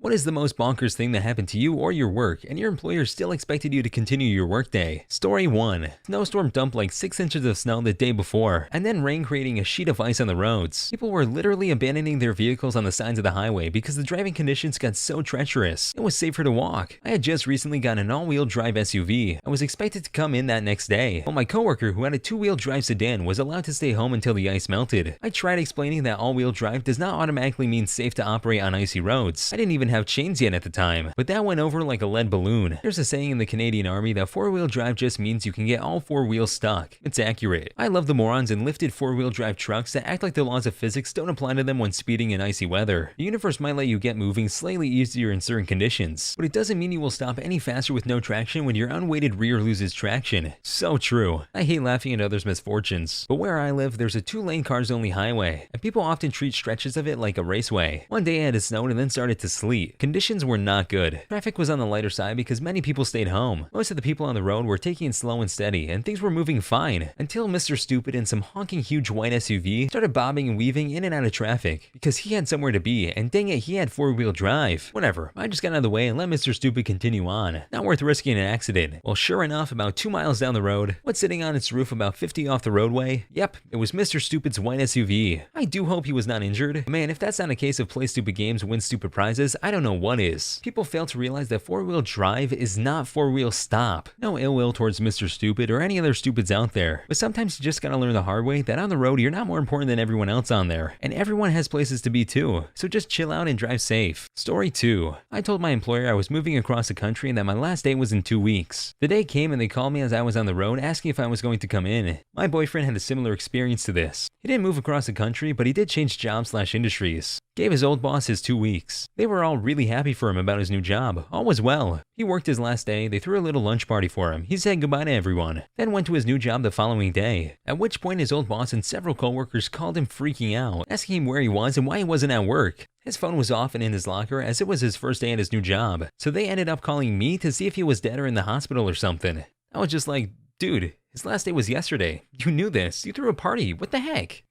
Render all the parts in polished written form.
What is the most bonkers thing that happened to you or your work, and your employer still expected you to continue your workday? Story 1. Snowstorm dumped like 6 inches of snow the day before, and then rain creating a sheet of ice on the roads. People were literally abandoning their vehicles on the sides of the highway because the driving conditions got so treacherous. It was safer to walk. I had just recently gotten an all-wheel drive SUV. I was expected to come in that next day, but my coworker who had a two-wheel drive sedan was allowed to stay home until the ice melted. I tried explaining that all-wheel drive does not automatically mean safe to operate on icy roads. I didn't even have chains yet at the time, but that went over like a lead balloon. There's a saying in the Canadian Army that four-wheel drive just means you can get all four wheels stuck. It's accurate. I love the morons in lifted four-wheel drive trucks that act like the laws of physics don't apply to them when speeding in icy weather. The universe might let you get moving slightly easier in certain conditions, but it doesn't mean you will stop any faster with no traction when your unweighted rear loses traction. So true. I hate laughing at others' misfortunes, but where I live, there's a two-lane cars-only highway, and people often treat stretches of it like a raceway. One day it had snowed and then started to sleet. Conditions were not good. Traffic was on the lighter side because many people stayed home. Most of the people on the road were taking it slow and steady, and things were moving fine, until Mr. Stupid in some honking huge white SUV started bobbing and weaving in and out of traffic, because he had somewhere to be, and dang it, he had four-wheel drive. Whatever, I just got out of the way and let Mr. Stupid continue on. Not worth risking an accident. Well, sure enough, about 2 miles down the road, what's sitting on its roof about 50 off the roadway? Yep, it was Mr. Stupid's white SUV. I do hope he was not injured. Man, if that's not a case of play stupid games, win stupid prizes, I don't know what is. People fail to realize that four-wheel drive is not four-wheel stop. No ill will towards Mr. Stupid or any other stupids out there, but sometimes you just gotta learn the hard way that on the road you're not more important than everyone else on there, and everyone has places to be too, so just chill out and drive safe. Story 2. I told my employer I was moving across the country and that my last day was in 2 weeks. The day came and they called me as I was on the road asking if I was going to come in. My boyfriend had a similar experience to this. He didn't move across the country, but he did change jobs/industries. Gave his old boss his 2 weeks. They were all really happy for him about his new job. All was well. He worked his last day, they threw a little lunch party for him. He said goodbye to everyone, then went to his new job the following day. At which point his old boss and several coworkers called him freaking out, asking him where he was and why he wasn't at work. His phone was off and in his locker as it was his first day at his new job, so they ended up calling me to see if he was dead or in the hospital or something. I was just like, dude, his last day was yesterday. You knew this. You threw a party. What the heck?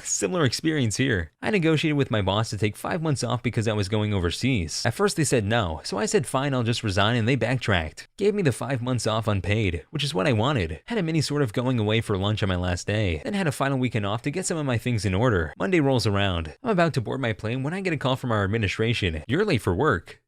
Similar experience here. I negotiated with my boss to take 5 months off because I was going overseas. At first they said no, so I said fine, I'll just resign, and they backtracked. Gave me the 5 months off unpaid, which is what I wanted. Had a mini sort of going away for lunch on my last day, then had a final weekend off to get some of my things in order. Monday rolls around. I'm about to board my plane when I get a call from our administration. You're late for work.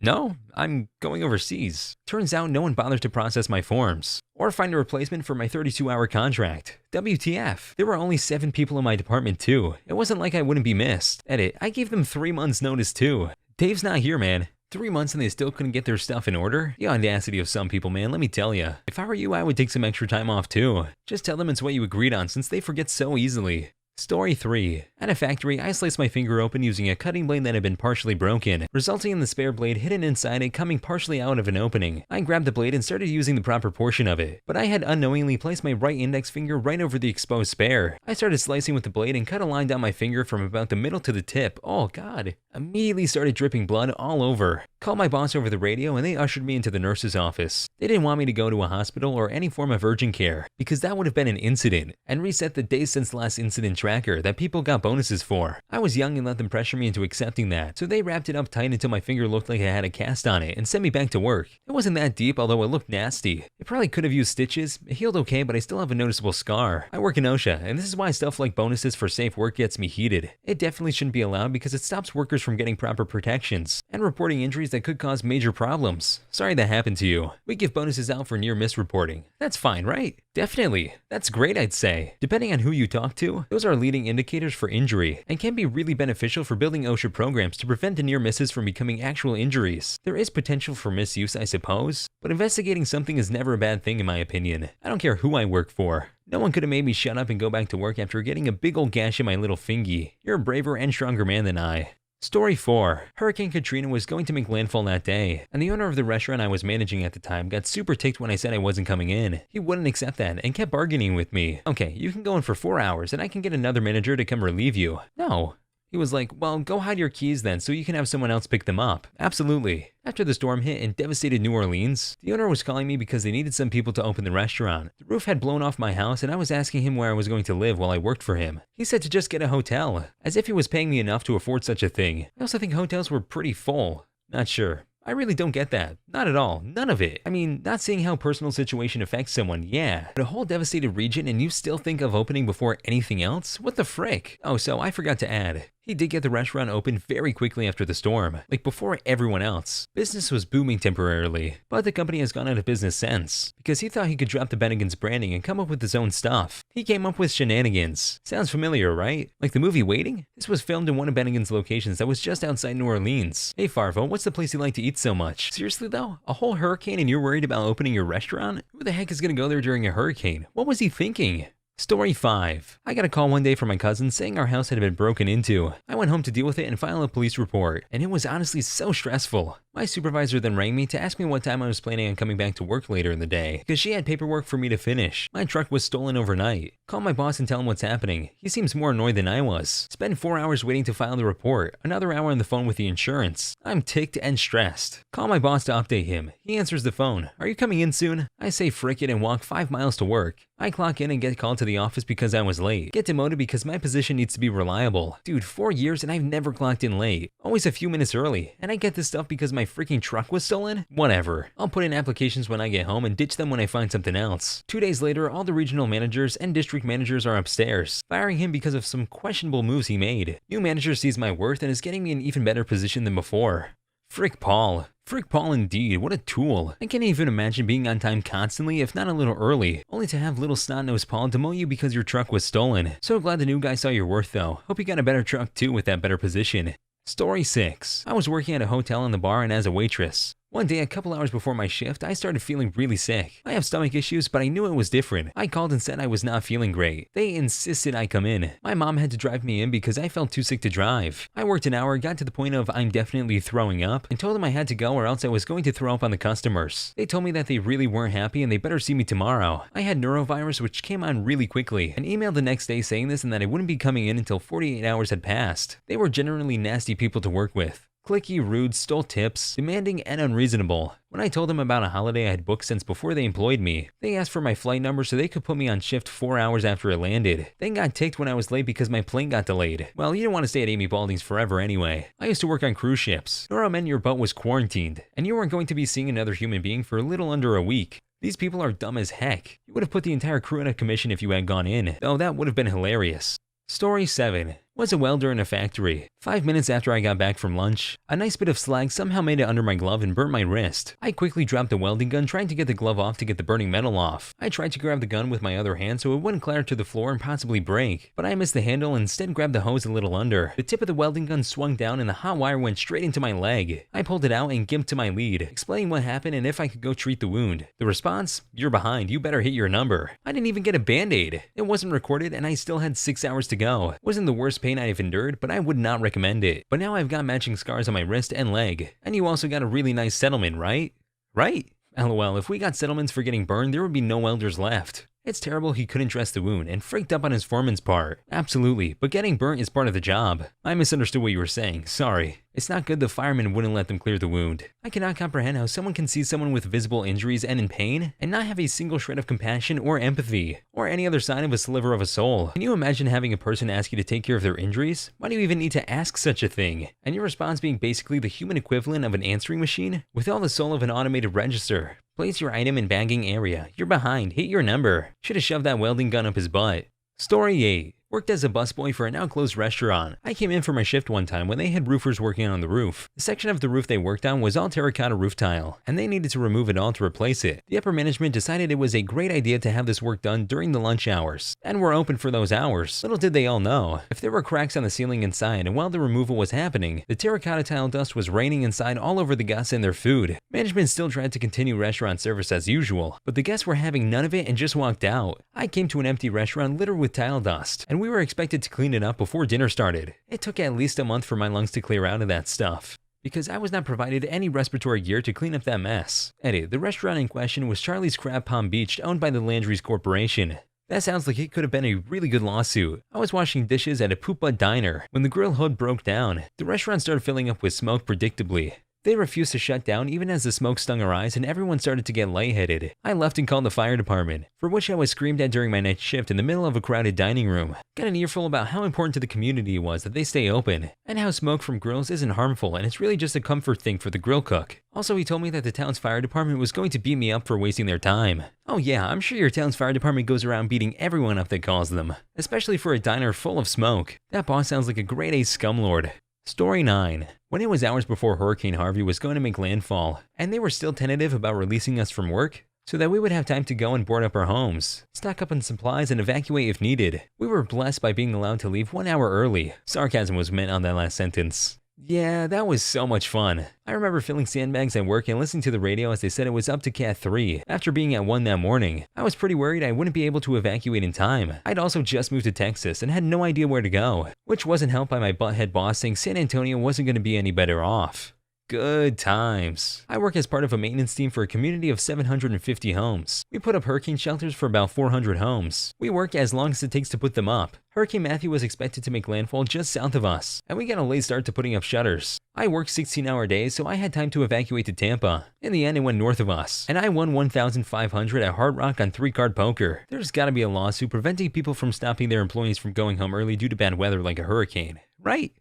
No, I'm going overseas. Turns out no one bothered to process my forms or find a replacement for my 32-hour contract. WTF. There were only 7 people in my department too. It wasn't like I wouldn't be missed. Edit, I gave them 3 months notice too. Dave's not here, man. 3 months and they still couldn't get their stuff in order? The audacity of some people, man, let me tell ya. If I were you, I would take some extra time off too. Just tell them it's what you agreed on since they forget so easily. Story 3. At a factory, I sliced my finger open using a cutting blade that had been partially broken, resulting in the spare blade hidden inside it coming partially out of an opening. I grabbed the blade and started using the proper portion of it, but I had unknowingly placed my right index finger right over the exposed spare. I started slicing with the blade and cut a line down my finger from about the middle to the tip. Oh god. Immediately started dripping blood all over. Called my boss over the radio and they ushered me into the nurse's office. They didn't want me to go to a hospital or any form of urgent care, because that would have been an incident, and reset the days since last incident tracker that people got bonuses for. I was young and let them pressure me into accepting that, so they wrapped it up tight until my finger looked like it had a cast on it and sent me back to work. It wasn't that deep, although it looked nasty. It probably could have used stitches. It healed okay, but I still have a noticeable scar. I work in OSHA, and this is why stuff like bonuses for safe work gets me heated. It definitely shouldn't be allowed because it stops workers from getting proper protections and reporting injuries that could cause major problems. Sorry that happened to you. We give bonuses out for near miss reporting. That's fine, right? Definitely. That's great, I'd say. Depending on who you talk to, those are leading indicators for injury and can be really beneficial for building OSHA programs to prevent the near misses from becoming actual injuries. There is potential for misuse, I suppose, but investigating something is never a bad thing in my opinion. I don't care who I work for. No one could have made me shut up and go back to work after getting a big old gash in my little fingy. You're a braver and stronger man than I. Story 4. Hurricane Katrina was going to make landfall that day, and the owner of the restaurant I was managing at the time got super ticked when I said I wasn't coming in. He wouldn't accept that and kept bargaining with me. Okay, you can go in for 4 hours and I can get another manager to come relieve you. No. He was like, well, go hide your keys then so you can have someone else pick them up. Absolutely. After the storm hit and devastated New Orleans, the owner was calling me because they needed some people to open the restaurant. The roof had blown off my house and I was asking him where I was going to live while I worked for him. He said to just get a hotel, as if he was paying me enough to afford such a thing. I also think hotels were pretty full. Not sure. I really don't get that. Not at all. None of it. I mean, not seeing how personal situation affects someone, yeah. But a whole devastated region and you still think of opening before anything else? What the frick? Oh, so I forgot to add. He did get the restaurant open very quickly after the storm, like before everyone else. Business was booming temporarily, but the company has gone out of business since, because he thought he could drop the Bennigan's branding and come up with his own stuff. He came up with Shenanigans. Sounds familiar, right? Like the movie Waiting? This was filmed in one of Bennigan's locations that was just outside New Orleans. Hey Farvo, what's the place you like to eat so much? Seriously though? A whole hurricane and you're worried about opening your restaurant? Who the heck is gonna go there during a hurricane? What was he thinking? Story 5. I got a call one day from my cousin saying our house had been broken into. I went home to deal with it and file a police report, and it was honestly so stressful. My supervisor then rang me to ask me what time I was planning on coming back to work later in the day, because she had paperwork for me to finish. My truck was stolen overnight. Call my boss and tell him what's happening. He seems more annoyed than I was. Spend 4 hours waiting to file the report, another hour on the phone with the insurance. I'm ticked and stressed. Call my boss to update him. He answers the phone. Are you coming in soon? I say frick it and walk 5 miles to work. I clock in and get called to the office because I was late. Get demoted because my position needs to be reliable. Dude, 4 years and I've never clocked in late. Always a few minutes early. And I get this stuff because my freaking truck was stolen? Whatever. I'll put in applications when I get home and ditch them when I find something else. 2 days later, all the regional managers and district managers are upstairs, firing him because of some questionable moves he made. New manager sees my worth and is getting me an even better position than before. Frick Paul. Frick Paul indeed, what a tool. I can't even imagine being on time constantly, if not a little early, only to have little snot-nosed Paul demote you because your truck was stolen. So glad the new guy saw your worth though. Hope you got a better truck too with that better position. Story 6. I was working at a hotel in the bar and as a waitress. One day, a couple hours before my shift, I started feeling really sick. I have stomach issues, but I knew it was different. I called and said I was not feeling great. They insisted I come in. My mom had to drive me in because I felt too sick to drive. I worked an hour, got to the point of I'm definitely throwing up, and told them I had to go or else I was going to throw up on the customers. They told me that they really weren't happy and they better see me tomorrow. I had neurovirus which came on really quickly, and emailed the next day saying this and that I wouldn't be coming in until 48 hours had passed. They were generally nasty people to work with. Cliquey, rude, stole tips, demanding, and unreasonable. When I told them about a holiday I had booked since before they employed me, they asked for my flight number so they could put me on shift 4 hours after it landed. Then got ticked when I was late because my plane got delayed. Well, you don't want to stay at Amy Balding's forever anyway. I used to work on cruise ships. Nora meant your boat was quarantined, and you weren't going to be seeing another human being for a little under a week. These people are dumb as heck. You would have put the entire crew in a commission if you had gone in, though that would have been hilarious. Story 7. Was a welder in a factory. 5 minutes after I got back from lunch, a nice bit of slag somehow made it under my glove and burnt my wrist. I quickly dropped the welding gun trying to get the glove off to get the burning metal off. I tried to grab the gun with my other hand so it wouldn't clatter to the floor and possibly break, but I missed the handle and instead grabbed the hose a little under. The tip of the welding gun swung down and the hot wire went straight into my leg. I pulled it out and gimped to my lead, explaining what happened and if I could go treat the wound. The response? You're behind, you better hit your number. I didn't even get a band-aid. It wasn't recorded and I still had 6 hours to go. It wasn't the worst pain I've endured, but I would not recommend it. But now I've got matching scars on my wrist and leg. And you also got a really nice settlement, right? Right? LOL, if we got settlements for getting burned, there would be no welders left. It's terrible he couldn't dress the wound and freaked up on his foreman's part. Absolutely, but getting burnt is part of the job. I misunderstood what you were saying, sorry. It's not good the fireman wouldn't let them clear the wound. I cannot comprehend how someone can see someone with visible injuries and in pain and not have a single shred of compassion or empathy, or any other sign of a sliver of a soul. Can you imagine having a person ask you to take care of their injuries? Why do you even need to ask such a thing? And your response being basically the human equivalent of an answering machine? With all the soul of an automated register. Place your item in bagging area. You're behind. Hit your number. Should have shoved that welding gun up his butt. Story 8. Worked as a busboy for a now closed restaurant. I came in for my shift one time when they had roofers working on the roof. The section of the roof they worked on was all terracotta roof tile, and they needed to remove it all to replace it. The upper management decided it was a great idea to have this work done during the lunch hours, and were open for those hours. Little did they all know, if there were cracks on the ceiling inside and while the removal was happening, the terracotta tile dust was raining inside all over the guests and their food. Management still tried to continue restaurant service as usual, but the guests were having none of it and just walked out. I came to an empty restaurant littered with tile dust, and we were expected to clean it up before dinner started. It took at least a month for my lungs to clear out of that stuff, because I was not provided any respiratory gear to clean up that mess. Edit, the restaurant in question was Charlie's Crab Palm Beach, owned by the Landry's Corporation. That sounds like it could have been a really good lawsuit. I was washing dishes at a Poop Butt diner when the grill hood broke down. The restaurant started filling up with smoke predictably. They refused to shut down even as the smoke stung our eyes and everyone started to get lightheaded. I left and called the fire department, for which I was screamed at during my night shift in the middle of a crowded dining room. Got an earful about how important to the community it was that they stay open, and how smoke from grills isn't harmful and it's really just a comfort thing for the grill cook. Also, he told me that the town's fire department was going to beat me up for wasting their time. Oh yeah, I'm sure your town's fire department goes around beating everyone up that calls them, especially for a diner full of smoke. That boss sounds like a grade A scumlord. Story 9. When it was hours before Hurricane Harvey was going to make landfall, and they were still tentative about releasing us from work, so that we would have time to go and board up our homes, stock up on supplies, and evacuate if needed, we were blessed by being allowed to leave 1 hour early. Sarcasm was meant on that last sentence. Yeah, that was so much fun. I remember filling sandbags at work and listening to the radio as they said it was up to Cat 3 after being at 1 that morning. I was pretty worried I wouldn't be able to evacuate in time. I'd also just moved to Texas and had no idea where to go, which wasn't helped by my butthead boss saying San Antonio wasn't going to be any better off. Good times. I work as part of a maintenance team for a community of 750 homes. We put up hurricane shelters for about 400 homes. We work as long as it takes to put them up. Hurricane Matthew was expected to make landfall just south of us, and we got a late start to putting up shutters. I worked 16-hour days, so I had time to evacuate to Tampa. In the end, it went north of us, and I won $1,500 at Hard Rock on 3-card poker. There's gotta be a lawsuit preventing people from stopping their employees from going home early due to bad weather like a hurricane. Right?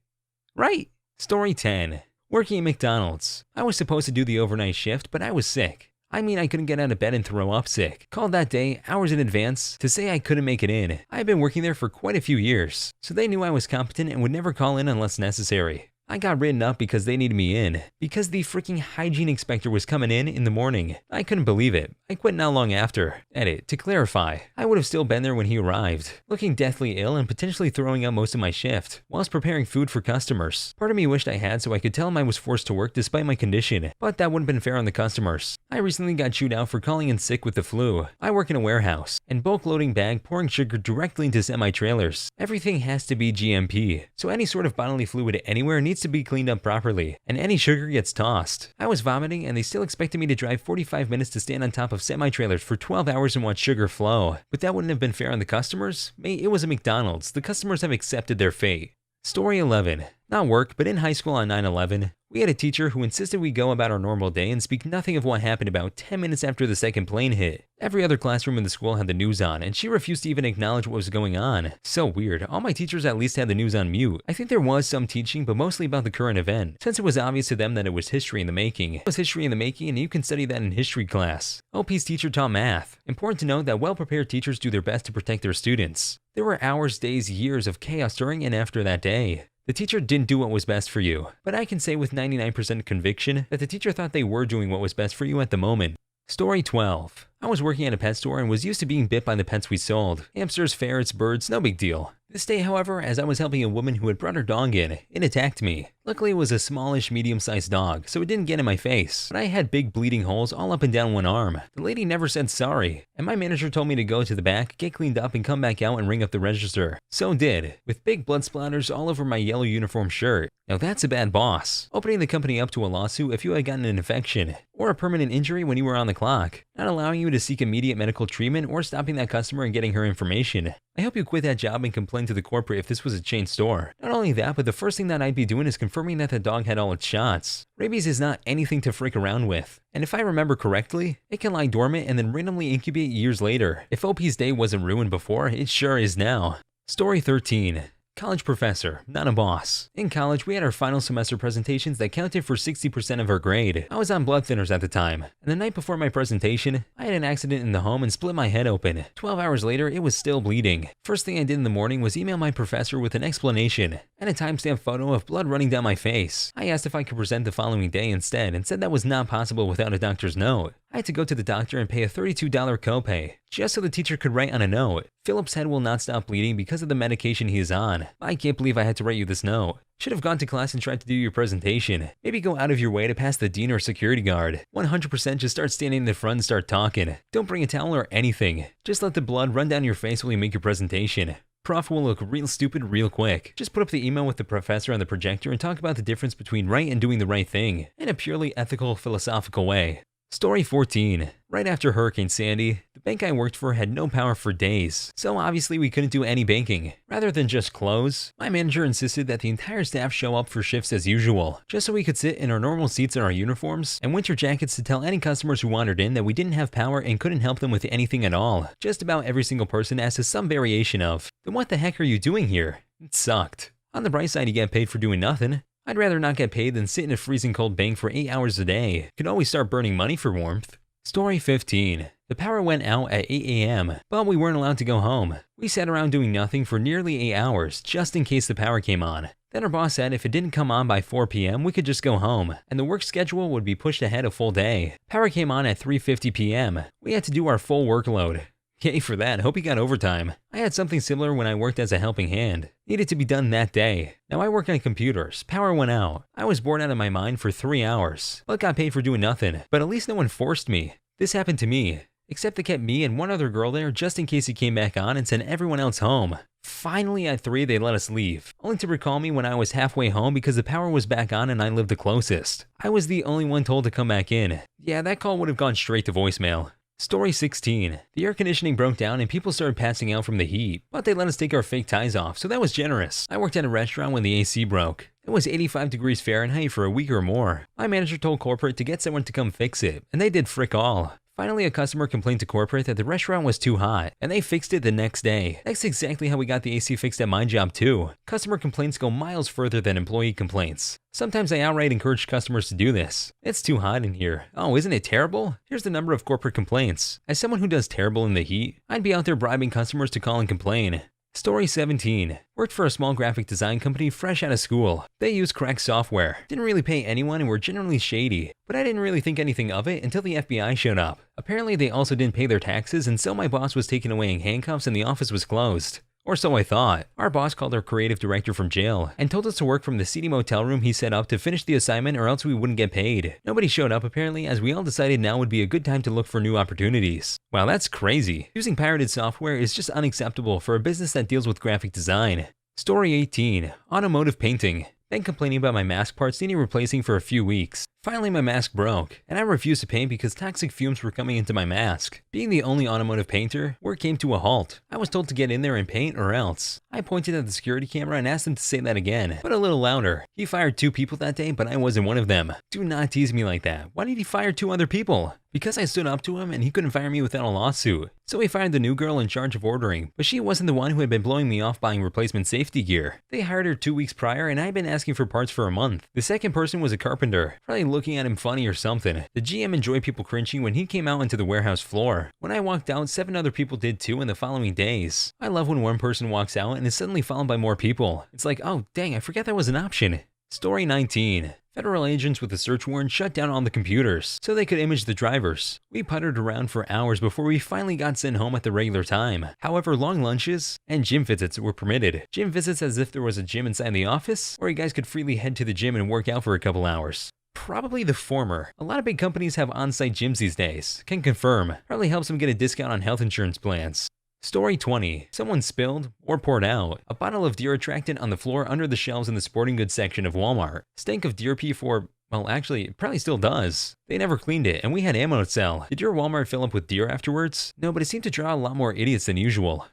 Story 10. Working at McDonald's. I was supposed to do the overnight shift, but I was sick. I mean, I couldn't get out of bed and throw up sick. Called that day, hours in advance, to say I couldn't make it in. I had been working there for quite a few years, so they knew I was competent and would never call in unless necessary. I got written up because they needed me in, because the freaking hygiene inspector was coming in the morning. I couldn't believe it. I quit not long after. Edit, to clarify, I would have still been there when he arrived, looking deathly ill and potentially throwing up most of my shift, whilst preparing food for customers. Part of me wished I had so I could tell him I was forced to work despite my condition, but that wouldn't have been fair on the customers. I recently got chewed out for calling in sick with the flu. I work in a warehouse, and bulk loading bag pouring sugar directly into semi-trailers. Everything has to be GMP, so any sort of bodily fluid anywhere needs to be cleaned up properly, and any sugar gets tossed. I was vomiting and they still expected me to drive 45 minutes to stand on top of semi-trailers for 12 hours and watch sugar flow. But that wouldn't have been fair on the customers. Mate, it was a McDonald's. The customers have accepted their fate. Story 11. Not work, but in high school on 9/11, we had a teacher who insisted we go about our normal day and speak nothing of what happened about 10 minutes after the second plane hit. Every other classroom in the school had the news on, and she refused to even acknowledge what was going on. So weird. All my teachers at least had the news on mute. I think there was some teaching, but mostly about the current event, since it was obvious to them that it was history in the making. It was history in the making, and you can study that in history class. OP's teacher taught math. Important to note that well-prepared teachers do their best to protect their students. There were hours, days, years of chaos during and after that day. The teacher didn't do what was best for you, but I can say with 99% conviction that the teacher thought they were doing what was best for you at the moment. Story 12. I was working at a pet store and was used to being bit by the pets we sold. Hamsters, ferrets, birds, no big deal. This day, however, as I was helping a woman who had brought her dog in, it attacked me. Luckily, it was a smallish, medium-sized dog, so it didn't get in my face, but I had big bleeding holes all up and down one arm. The lady never said sorry, and my manager told me to go to the back, get cleaned up, and come back out and ring up the register. So did, with big blood splatters all over my yellow uniform shirt. Now that's a bad boss. Opening the company up to a lawsuit if you had gotten an infection, or a permanent injury when you were on the clock, not allowing you to seek immediate medical treatment or stopping that customer and getting her information. I hope you quit that job and complain to the corporate if this was a chain store. Not only that, but the first thing that I'd be doing is confirming that the dog had all its shots. Rabies is not anything to freak around with, and if I remember correctly, it can lie dormant and then randomly incubate years later. If OP's day wasn't ruined before, it sure is now. Story 13. College professor, not a boss. In college, we had our final semester presentations that counted for 60% of our grade. I was on blood thinners at the time, and the night before my presentation, I had an accident in the home and split my head open. 12 hours later, it was still bleeding. First thing I did in the morning was email my professor with an explanation and a timestamp photo of blood running down my face. I asked if I could present the following day instead and said that was not possible without a doctor's note. I had to go to the doctor and pay a $32 copay, just so the teacher could write on a note, "Philip's head will not stop bleeding because of the medication he is on. I can't believe I had to write you this note. Should have gone to class and tried to do your presentation. Maybe go out of your way to pass the dean or security guard. 100% just start standing in the front and start talking. Don't bring a towel or anything. Just let the blood run down your face while you make your presentation. Prof will look real stupid real quick. Just put up the email with the professor on the projector and talk about the difference between right and doing the right thing, in a purely ethical, philosophical way." Story 14. Right after Hurricane Sandy, the bank I worked for had no power for days, so obviously we couldn't do any banking. Rather than just close, my manager insisted that the entire staff show up for shifts as usual, just so we could sit in our normal seats in our uniforms and winter jackets to tell any customers who wandered in that we didn't have power and couldn't help them with anything at all. Just about every single person asked us some variation of, "Then what the heck are you doing here?" It sucked. On the bright side, you get paid for doing nothing. I'd rather not get paid than sit in a freezing cold bank for 8 hours a day. Could always start burning money for warmth. Story 15. The power went out at 8 a.m., but we weren't allowed to go home. We sat around doing nothing for nearly 8 hours, just in case the power came on. Then our boss said if it didn't come on by 4 p.m., we could just go home, and the work schedule would be pushed ahead a full day. Power came on at 3:50 p.m. We had to do our full workload. Yay for that, hope you got overtime. I had something similar when I worked as a helping hand. Needed to be done that day. Now I work on computers. Power went out. I was bored out of my mind for 3 hours, but got paid for doing nothing. But at least no one forced me. This happened to me, except they kept me and one other girl there just in case he came back on and sent everyone else home. Finally at 3 they let us leave, only to recall me when I was halfway home because the power was back on and I lived the closest. I was the only one told to come back in. Yeah, that call would have gone straight to voicemail. Story 16. The air conditioning broke down and people started passing out from the heat, but they let us take our fake ties off, so that was generous. I worked at a restaurant when the AC broke. It was 85 degrees Fahrenheit for a week or more. My manager told corporate to get someone to come fix it, and they did frick all. Finally, a customer complained to corporate that the restaurant was too hot, and they fixed it the next day. That's exactly how we got the AC fixed at my job too. Customer complaints go miles further than employee complaints. Sometimes I outright encourage customers to do this. "It's too hot in here." "Oh, isn't it terrible?" Here's the number of corporate complaints. As someone who does terrible in the heat, I'd be out there bribing customers to call and complain. Story 17. Worked for a small graphic design company fresh out of school. They used cracked software, didn't really pay anyone and were generally shady, but I didn't really think anything of it until the FBI showed up. Apparently they also didn't pay their taxes, and so my boss was taken away in handcuffs and the office was closed. Or so I thought. Our boss called our creative director from jail and told us to work from the seedy motel room he set up to finish the assignment or else we wouldn't get paid. Nobody showed up apparently, as we all decided now would be a good time to look for new opportunities. Wow, that's crazy. Using pirated software is just unacceptable for a business that deals with graphic design. Story 18. Automotive painting. Been complaining about my mask parts needing replacing for a few weeks. Finally my mask broke, and I refused to paint because toxic fumes were coming into my mask. Being the only automotive painter, work came to a halt. I was told to get in there and paint or else. I pointed at the security camera and asked him to say that again, but a little louder. He fired 2 people that day, but I wasn't one of them. Do not tease me like that. Why did he fire 2 other people? Because I stood up to him and he couldn't fire me without a lawsuit. So he fired the new girl in charge of ordering, but she wasn't the one who had been blowing me off buying replacement safety gear. They hired her 2 weeks prior and I had been asking for parts for a month. The second person was a carpenter, probably looking at him funny or something. The GM enjoyed people cringing when he came out onto the warehouse floor. When I walked out, 7 other people did too in the following days. I love when one person walks out and is suddenly followed by more people. It's like, oh dang, I forgot that was an option. Story 19. Federal agents with a search warrant shut down all the computers so they could image the drivers. We puttered around for hours before we finally got sent home at the regular time. However, long lunches and gym visits were permitted. Gym visits as if there was a gym inside the office, or you guys could freely head to the gym and work out for a couple hours. Probably the former. A lot of big companies have on-site gyms these days. Can confirm. Probably helps them get a discount on health insurance plans. Story 20. Someone spilled or poured out a bottle of deer attractant on the floor under the shelves in the sporting goods section of Walmart. Stank of deer pee for, well, actually, it probably still does. They never cleaned it, and we had ammo to sell. Did your Walmart fill up with deer afterwards? No, but it seemed to draw a lot more idiots than usual.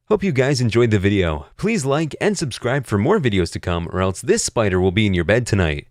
Hope you guys enjoyed the video. Please like and subscribe for more videos to come, or else this spider will be in your bed tonight.